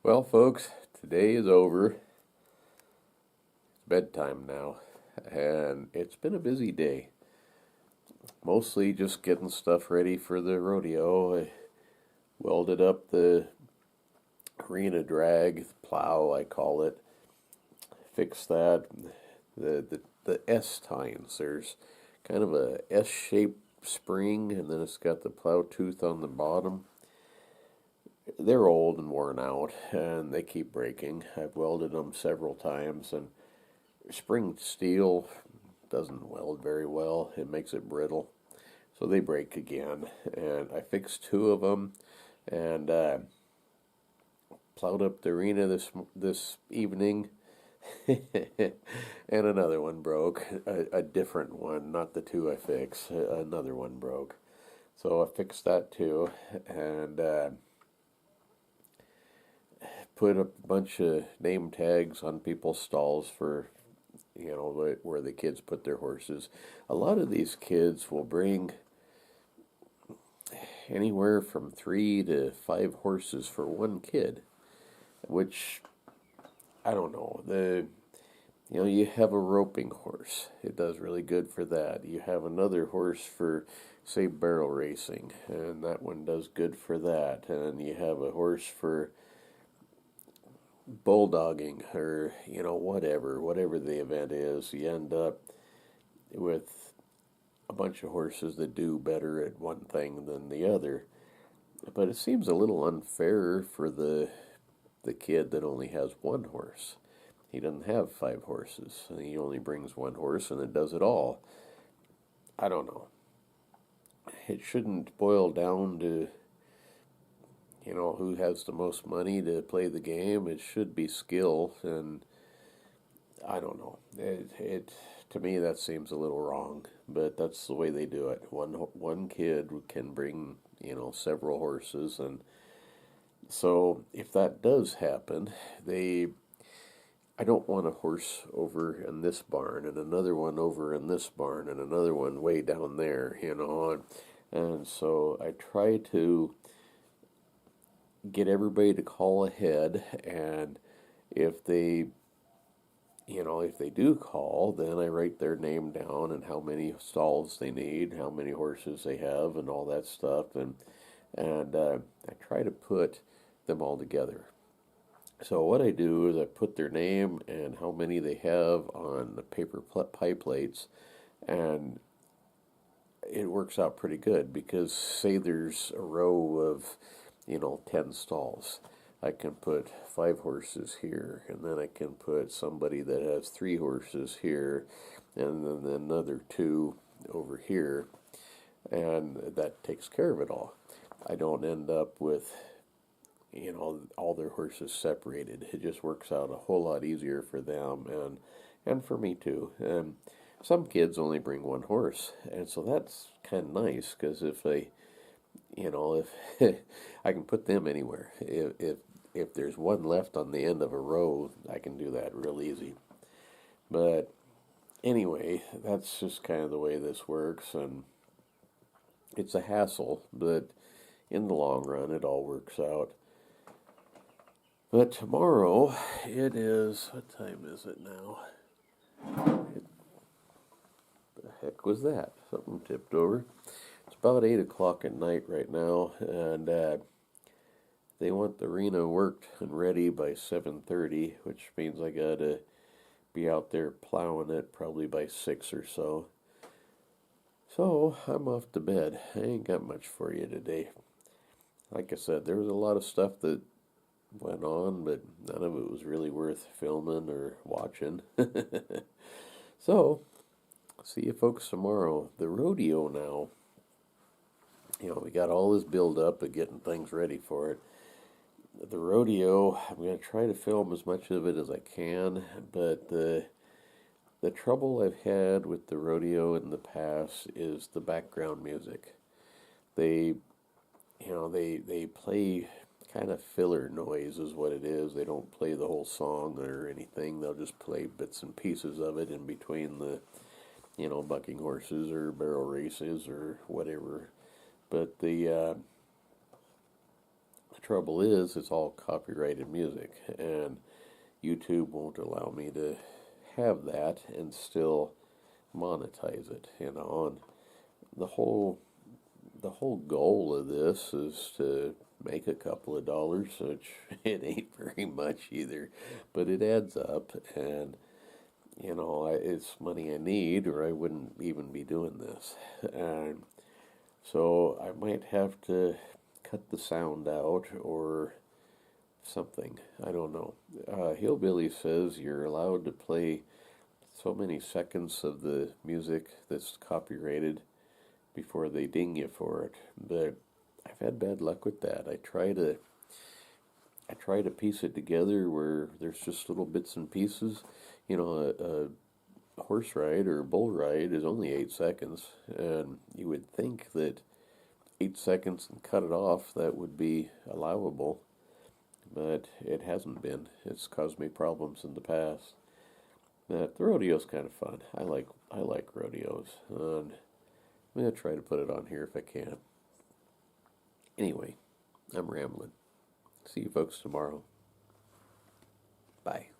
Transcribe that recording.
Well, folks, today is over. It's bedtime now, and it's been a busy day. Mostly just getting stuff ready for the rodeo. I welded up the arena drag, plow, I call it. Fixed that. The S tines. There's kind of a S-shaped spring, and then it's got the plow tooth on the bottom. They're old and worn out, and they keep breaking. I've welded them several times, and spring steel doesn't weld very well. It makes it brittle, so they break again. And I fixed two of them, and plowed up the arena this evening, and another one broke. A different one, not the two I fixed. Another one broke, so I fixed that too, and put a bunch of name tags on people's stalls for where the kids put their horses. A lot of these kids will bring anywhere from 3 to 5 horses for one kid, which I don't know. You have a roping horse. It does really good for that. You have another horse for, say, barrel racing, and that one does good for that. And you have a horse for bulldogging, or whatever the event is. You end up with a bunch of horses that do better at one thing than the other. But it seems a little unfair for the kid that only has one horse. He doesn't have 5 horses. He only brings one horse and it does it all. I don't know. It shouldn't boil down to who has the most money to play the game. It should be skill, and I don't know. It to me that seems a little wrong, but that's the way they do it. One kid can bring several horses, and so if that does happen, I don't want a horse over in this barn and another one over in this barn and another one way down there, and so I try to get everybody to call ahead, and if they do call, then I write their name down and how many stalls they need, how many horses they have, and all that stuff, and I try to put them all together. So what I do is I put their name and how many they have on the paper pie plates, and it works out pretty good because say there's a row of 10 stalls. I can put 5 horses here, and then I can put somebody that has 3 horses here, and then another 2 over here, and that takes care of it all. I don't end up with all their horses separated. It just works out a whole lot easier for them and for me too. Some kids only bring one horse, and so that's kind of nice because if I can put them anywhere. If there's one left on the end of a row, I can do that real easy. But anyway, that's just kind of the way this works, and it's a hassle, but in the long run, it all works out. But tomorrow, it is, what time is it now? The heck was that? Something tipped over. It's about 8 o'clock at night right now, and they want the arena worked and ready by 7:30, which means I gotta be out there plowing it probably by 6 or so. So I'm off to bed. I ain't got much for you today. Like I said, there was a lot of stuff that went on, but none of it was really worth filming or watching. So, see you folks tomorrow. The rodeo now. We got all this build up of getting things ready for it. The rodeo, I'm going to try to film as much of it as I can, but the trouble I've had with the rodeo in the past is the background music. They play kind of filler noise is what it is. They don't play the whole song or anything. They'll just play bits and pieces of it in between the, bucking horses or barrel races or whatever. But the trouble is, it's all copyrighted music, and YouTube won't allow me to have that and still monetize it, and the whole the whole goal of this is to make a couple of dollars, which it ain't very much either, but it adds up, and it's money I need, or I wouldn't even be doing this. And so I might have to cut the sound out or something. I don't know. Hillbilly says you're allowed to play so many seconds of the music that's copyrighted before they ding you for it. But I've had bad luck with that. I try to piece it together where there's just little bits and pieces. A horse ride or a bull ride is only 8 seconds, and you would think that 8 seconds and cut it off, that would be allowable, but it hasn't been. It's caused me problems in the past. But the rodeo's kind of fun. I like rodeos, and I'm gonna try to put it on here if I can. Anyway, I'm rambling. See you folks tomorrow. Bye.